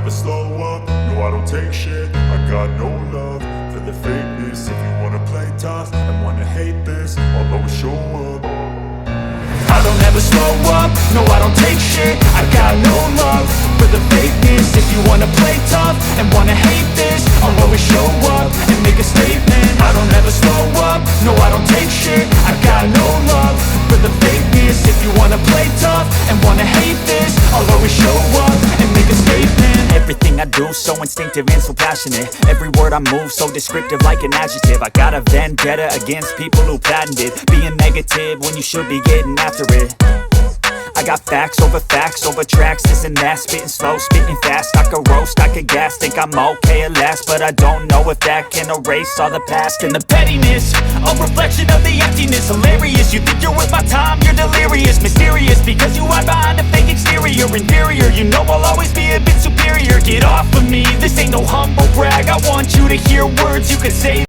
never slow up, no I don't take shit. I got no love for the fakeness. If you wanna play tough and wanna hate this, I'll always show up. I don't ever slow up, no I don't take shit. I got no love for the fakeness. If you wanna play tough and wanna hate this, I'll always show up and make a statement. I don't ever slow up, no I don't take shit. I got no love for the fakeness. If you wanna play tough and wanna hate this, I'll always show up and make a statement. Everything I do so instinctive and so passionate. Every word I move so descriptive like an adjective. I got a vendetta against people who patented being negative when you should be getting after it. I got facts over tracks, this and that. Spitting slow, spitting fast. I could roast, I could gas. Think I'm okay at last, but I don't know if that can erase all the past. And the pettiness, a reflection of the emptiness. Hilarious, you think you're worth my time, you're delirious. Mysterious, because you hide behind a fake exterior. Inferior, you know I'll always be a bit superior. Get off of me, this ain't no humble brag. I want you to hear words you can say